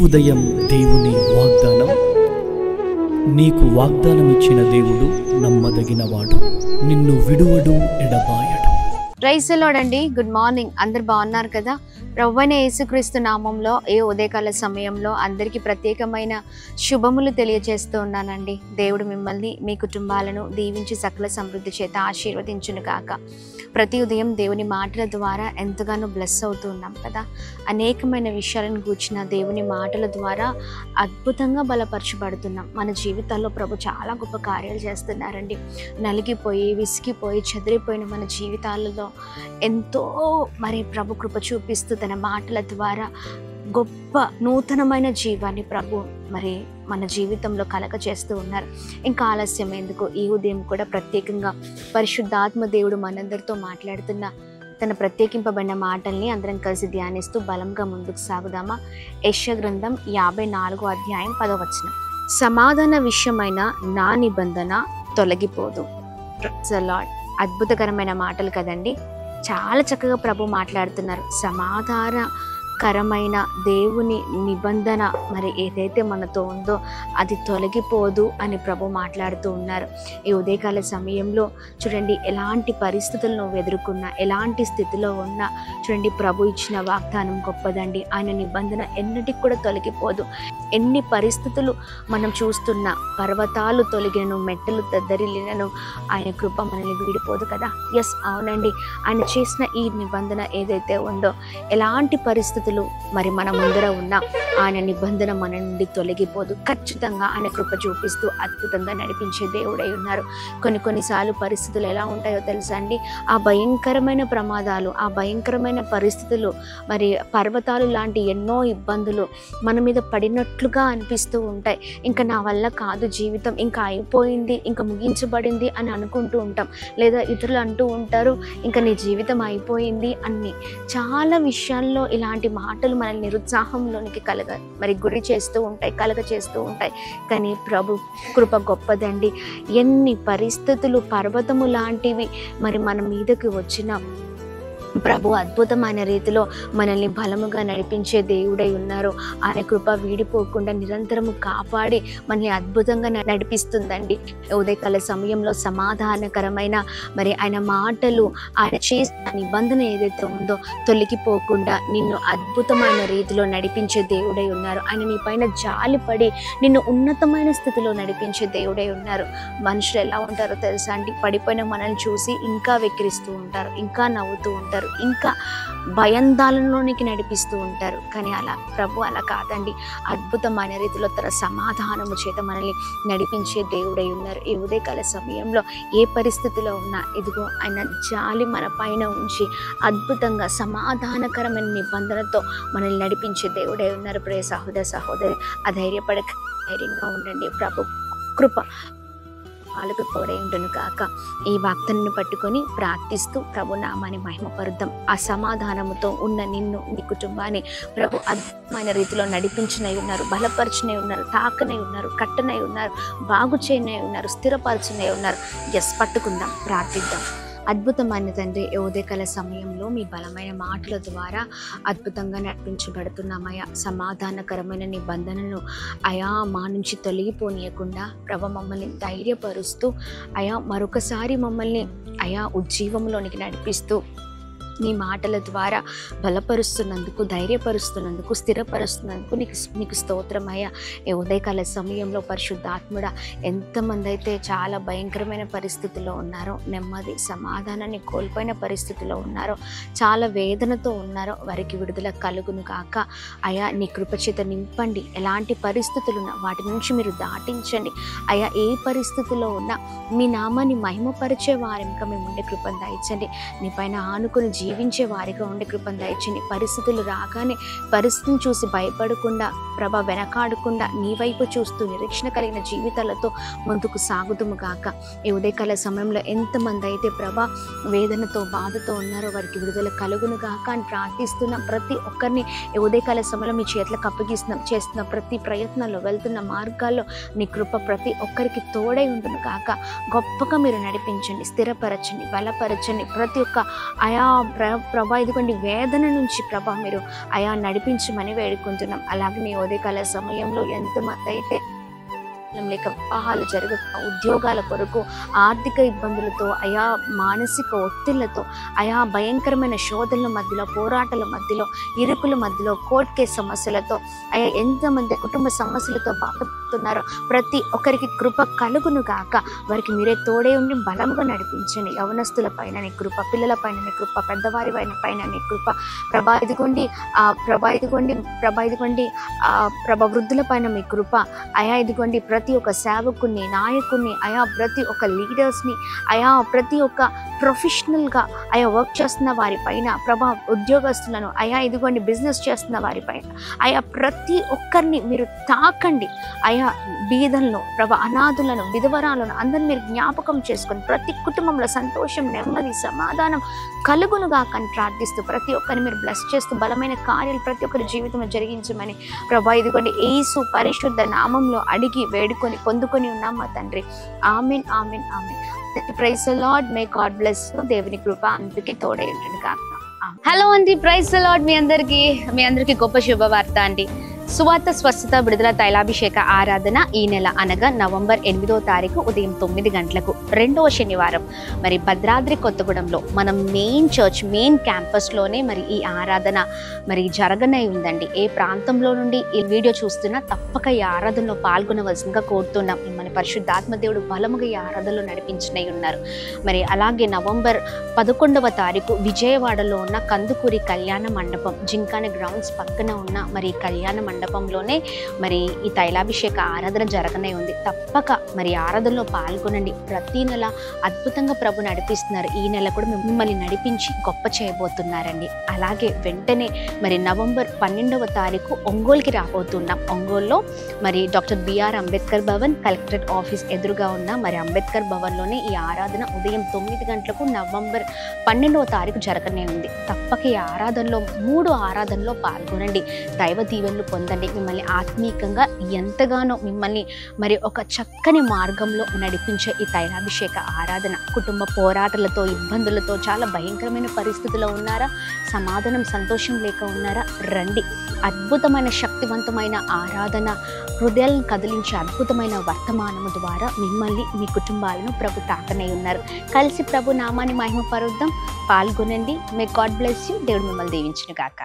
ఉదయం దేవుని వాగ్దానం. నీకు వాగ్దానం ఇచ్చిన దేవుడు నమ్మదగినవాడు, నిన్ను విడువడు, ఎడబాయడు. ప్రైజ్ ది లార్డ్ అండి. Good morning. అందరు బాగున్నారు కదా? ప్రభువైన యేసుక్రీస్తు నామంలో ఉదయకాల సమయంలో అందరికీ ప్రత్యేకమైన శుభములు తెలియజేస్తూ ఉన్నానండి. దేవుడు మిమ్మల్ని, మీ కుటుంబాలను దీవించి సకల సమృద్ధి చేత ఆశీర్వదించును గాక. ప్రతి ఉదయం దేవుని మాటల ద్వారా ఎంతగానో బ్లెస్ అవుతూ ఉన్నాం కదా. అనేకమైన విషయాలను కూర్చిన దేవుని మాటల ద్వారా అద్భుతంగా బలపరచబడుతున్నాం. మన జీవితాల్లో ప్రభు చాలా గొప్ప కార్యాలు చేస్తున్నారండి. నలిగిపోయి, విసిగిపోయి, చెదిరిపోయిన మన జీవితాలలో ఎంతో ప్రభు కృప చూపిస్తూ తన మాటల ద్వారా గొప్ప నూతనమైన జీవాన్ని ప్రభు మన జీవితంలో కలగ చేస్తూ ఉన్నారు. ఇంకా ఆలస్యం ఎందుకు, ఈ ఉదయం కూడా ప్రత్యేకంగా పరిశుద్ధాత్మ దేవుడు మనందరితో మాట్లాడుతున్న తన ప్రత్యేకింపబడిన మాటల్ని అందరం కలిసి ధ్యానిస్తూ బలంగా ముందుకు సాగుదామా? యెషయా గ్రంథం 54వ అధ్యాయం 10వ వచనం. సమాధాన విషయమైన నా నిబంధన తొలగిపోదు. Praise the Lord. అద్భుతకరమైన మాటలు కదండి. చాలా చక్కగా ప్రభు మాట్లాడుతున్నారు. సమాధానకరమైన దేవుని నిబంధన ఏదైతే మనతో ఉందో అది తొలగిపోదు అని ప్రభు మాట్లాడుతూ ఉన్నారు. ఈ ఉదయకాల సమయంలో చూడండి, ఎలాంటి పరిస్థితులను ఎదుర్కొన్నా, ఎలాంటి స్థితిలో ఉన్నా చూడండి, ప్రభు ఇచ్చిన వాగ్దానం గొప్పదండి. ఆయన నిబంధన ఎన్నటికి కూడా తొలగిపోదు. ఎన్ని పరిస్థితులు మనం చూస్తున్నా, పర్వతాలు తొలగినను, మెట్టలు దద్దరిల్లినను, ఆయన కృప మనల్ని వీడిపోదు కదా. ఎస్, అవునండి. ఆయన చేసిన ఈ నిబంధన ఏదైతే ఉందో, ఎలాంటి పరిస్థితులు మన ముందర ఉన్నా ఆయన నిబంధన మన నుండి తొలగిపోదు. ఖచ్చితంగా ఆయన కృప చూపిస్తూ అద్భుతంగా నడిపించే దేవుడై ఉన్నారు. కొన్నిసార్లు పరిస్థితులు ఎలా ఉంటాయో తెలుసా అండి? ఆ భయంకరమైన ప్రమాదాలు, ఆ భయంకరమైన పరిస్థితులు, పర్వతాలు లాంటి ఎన్నో ఇబ్బందులు మన మీద పడినట్లుగా అనిపిస్తూ ఉంటాయి. ఇంకా నా వల్ల కాదు, జీవితం ఇంకా అయిపోయింది, ఇంకా ముగించబడింది అని అనుకుంటూ ఉంటాం. లేదా ఇతరులు అంటూ ఉంటారు, ఇంకా నీ జీవితం అయిపోయింది అని. చాలా విషయాల్లో ఇలాంటి మాటలు మనల్ని నిరుత్సాహంలోనికి గురి చేస్తూ ఉంటాయి, కలగ చేస్తూ ఉంటాయి. కానీ ప్రభు కృప గొప్పదండి. ఎన్ని పరిస్థితులు పర్వతము లాంటివి మన మీదకి వచ్చిన ప్రభు అద్భుతమైన రీతిలో మనల్ని బలముగా నడిపించే దేవుడై ఉన్నారు. ఆయన కృప వీడిపోకుండా నిరంతరము కాపాడి మనల్ని అద్భుతంగా నడిపిస్తుందండి. ఉదయకాల సమయంలో సమాధానకరమైన ఆయన మాటలు, ఆయన చేసిన నిబంధన ఏదైతే ఉందో తొలగిపోకుండా నిన్ను అద్భుతమైన రీతిలో నడిపించే దేవుడై ఉన్నారు. ఆయన నీ పైన జాలిపడి నిన్ను ఉన్నతమైన స్థితిలో నడిపించే దేవుడై ఉన్నారు. మనుషులు ఎలా ఉంటారో తెలుసా అండి? పడిపోయిన మనల్ని చూసి ఇంకా వెక్కిరిస్తూ ఉంటారు, ఇంకా నవ్వుతూ ఉంటారు, ఇంకా భయాందోళనలోనికి నడిపిస్తూ ఉంటారు. కానీ ప్రభు అలా కాదండి. అద్భుతమైన రీతిలో తన సమాధానము చేత మనల్ని నడిపించే దేవుడై ఉన్నారు. ఈ ఉదయకాల సమయంలో ఏ పరిస్థితిలో ఉన్నా ఇదిగో ఆయన జాలి మన పైన ఉంచి అద్భుతంగా సమాధానకరమైన నిబంధనతో మనల్ని నడిపించే దేవుడై ఉన్నారు. ప్రియ సహోదర సహోదరి, అధైర్యపడక ధైర్యంగా ఉండండి. ప్రభు కృప వాళ్ళకు తోడై ఉండును కాక. ఈ వాగ్దానాన్ని పట్టుకొని ప్రార్థిస్తూ ప్రభు నామాన్ని మహిమపరుద్దాం. ఆ సమాధానముతో ఉన్న నిన్ను, నీ కుటుంబాన్ని ప్రభు అద్భుతమైన రీతిలో నడిపించినై ఉన్నారు, బలపరిచినై ఉన్నారు, తాకనై ఉన్నారు, కట్టనై ఉన్నారు, బాగు చేయనై ఉన్నారు, స్థిరపరచినై ఉన్నారు. పట్టుకుందాం, ప్రార్థిద్దాం. అద్భుతమైన తండ్రి, ఉదయకాల సమయంలో మీ బలమైన మాటల ద్వారా అద్భుతంగా నడిపించబడుతున్నామయ్యా. సమాధానకరమైన నిబంధనను మా నుంచి తొలగిపోనీయకుండా ప్రభు మమ్మల్ని ధైర్యపరుస్తూ మరొకసారి మమ్మల్ని ఉజ్జీవంలోనికి నడిపిస్తూ నీ మాటల ద్వారా బలపరుస్తున్నందుకు, ధైర్యపరుస్తున్నందుకు, స్థిరపరుస్తున్నందుకు నీకు స్తోత్రమయ్యా. ఈ ఉదయకాల సమయంలో పరిశుద్ధాత్ముడా, ఎంతమంది అయితే చాలా భయంకరమైన పరిస్థితుల్లో ఉన్నారో, నెమ్మది సమాధానాన్ని కోల్పోయిన పరిస్థితిలో ఉన్నారో, చాలా వేదనతో ఉన్నారో, వారికి విడుదల కలుగును కాక. నీ కృపచేత నింపండి. ఎలాంటి పరిస్థితులు ఉన్నా వాటి నుంచి మీరు దాటించండి. ఏ పరిస్థితుల్లో ఉన్నా మీ నామాన్ని మహిమపరిచే వారిగా మేము ఉండే కృపను దయచండి. నీ పైన ఆనుకుని జీవించే వారిగా ఉండే కృపను దయచండి. పరిస్థితులు రాగానే పరిస్థితిని చూసి భయపడకుండా, ప్రభ వెనకాడకుండా నీ వైపు చూస్తూ నిరీక్షణ కలిగిన జీవితాలతో ముందుకు సాగుదుము గాక. ఈ ఉదయకాల సమయంలో ఎంతమంది అయితే ప్రభ వేదనతో, బాధతో ఉన్నారో వారికి విడుదల కలుగును గాక అని ప్రార్థిస్తున్న ప్రతి ఒక్కరిని ఈ ఉదయకాల సమయంలో మీ చేతులకు అప్పగిస్తున్నాం. చేస్తున్న ప్రతి ప్రయత్నంలో, వెళ్తున్న మార్గాల్లో నీ కృప ప్రతి ఒక్కరికి తోడై ఉండును గాక. గొప్పగా మీరు నడిపించండి, స్థిరపరచండి, బలపరచండి. ప్రతి ఒక్క ప్రభా ఇదిగోండి వేదన నుంచి ప్రభా మీరు అయా నడిపించమని వేడుకుంటున్నాం. అలాగే మీ ఉదయకాల సమయంలో ఎంతమంది అయితే లేక వివాహాలు జరగక, ఉద్యోగాల కొరకు ఆర్థిక ఇబ్బందులతో, అయా మానసిక ఒత్తిళ్లతో, అయా భయంకరమైన శోధనల మధ్యలో, పోరాటాల మధ్యలో, ఇరుకుల మధ్యలో, కోర్టు కేసు సమస్యలతో, అయా ఎంతమంది కుటుంబ సమస్యలతో బాధపడుతున్నారో ప్రతి ఒక్కరికి కృప కలుగును గాక. వారికి మీరే తోడే ఉండి బలంగా నడిపించండి. యవనస్తుల పైన నీ కృప, పిల్లల పైన నీ కృప, పెద్దవారి పైన నీ కృప ప్రభా ఇదిగోండి వృద్ధుల పైన మీ కృప అయా ఇదిగోండి. ప్రతి ఒక్క సేవకుని, నాయకుని, అయా ప్రతి ఒక్క లీడర్స్ని, అయా ప్రతి ఒక్క ప్రొఫెషనల్గా అయా వర్క్ చేస్తున్న వారి పైన ప్రభా, ఉద్యోగస్తులను అయా ఇదిగోండి, బిజినెస్ చేస్తున్న వారి పైన అయా ప్రతి ఒక్కరిని మీరు తాకండి. అయా బీదలను ప్రభా, అనాథులను, విధవరాలను అందరిని మీరు జ్ఞాపకం చేసుకొని ప్రతి కుటుంబంలో సంతోషం, నెమ్మది, సమాధానం కలుగునుగా అని ప్రార్థిస్తూ ప్రతి ఒక్కరిని మీరు బ్లెస్ చేస్తూ బలమైన కార్యాలు ప్రతి ఒక్కరి జీవితంలో జరిగించమని ప్రభా ఇదిగోండి యేసు పరిశుద్ధ నామంలో అడిగి వేడుకొని పొందుకొని ఉన్నాం మా తండ్రి. Amen, amen, amen. Praise the Lord. May God bless you. దేవుని కృప అందుకే తోడై ఉంటుంది కాక. హలో అండి, ప్రైజ్ ది లార్డ్. మీ అందరికీ గొప్ప శుభవార్త అండి. సువార్త స్వస్థత విడుదల తైలాభిషేక ఆరాధన ఈ నెల అనగా నవంబర్ 8వ తారీఖు ఉదయం 9 గంటలకు రెండవ శనివారం మరి భద్రాద్రి కొత్తగూడెంలో మనం మెయిన్ క్యాంపస్లోనే మరి ఈ ఆరాధన మరి జరగనే ఉందండి. ఏ ప్రాంతంలో నుండి ఈ వీడియో చూస్తున్నా తప్పక ఈ ఆరాధనలో పాల్గొనవలసిందిగా కోరుతున్నాం. మిమ్మల్ని పరిశుద్ధాత్మ దేవుడు బలముగా ఈ ఆరాధనలో నడిపించనే ఉన్నారు. మరి అలాగే నవంబర్ 11వ తారీఖు విజయవాడలో ఉన్న కందుకూరి కళ్యాణ మండపం, జింకాన గ్రౌండ్స్ పక్కన ఉన్న మరి కళ్యాణ మండపంలోనే మరి ఈ తైలాభిషేక ఆరాధన జరగనే ఉంది. తప్పక మరి ఆరాధనలో పాల్గొనండి. ప్రతి నెల అద్భుతంగా ప్రభు నడిపిస్తున్నారు. ఈ నెల కూడా మిమ్మల్ని నడిపించి గొప్ప చేయబోతున్నారండి. అలాగే వెంటనే మరి నవంబర్ 12వ తారీఖు ఒంగోలుకి రాబోతున్నాం. ఒంగోలులో మరి doctor BR Ambedkar Bhavan, collectorate office ఎదురుగా ఉన్న మరి అంబేద్కర్ భవన్లోనే ఈ ఆరాధన ఉదయం 9 గంటలకు నవంబర్ 12వ తారీఖు జరగనే ఉంది. తప్పక ఈ ఆరాధనలో 3 ఆరాధనలో పాల్గొనండి. దైవ దీవెనలు పొందండి. మిమ్మల్ని ఆత్మీయంగా ఎంతగానో మిమ్మల్ని మరి ఒక చక్కని మార్గంలో నడిపించే ఈ తైలాభిషేక ఆరాధన కుటుంబ పోరాటాలతో, ఇబ్బందులతో, చాలా భయంకరమైన పరిస్థితుల్లో ఉన్నారా, సమాధానం, సంతోషం లేక ఉన్నారా, రండి. అద్భుతమైన శక్తివంతమైన ఆరాధన, హృదయాలను కదిలించే అద్భుతమైన వర్తమానము ద్వారా మిమ్మల్ని, మీ కుటుంబాలను ప్రభు తాకనే ఉన్నారు. కలిసి ప్రభు నామాన్ని మహిమ పరుద్దాం. పాల్గొనండి. మే గాడ్ బ్లెస్ యు. దేవుడు మిమ్మల్ని దీవించును గాక.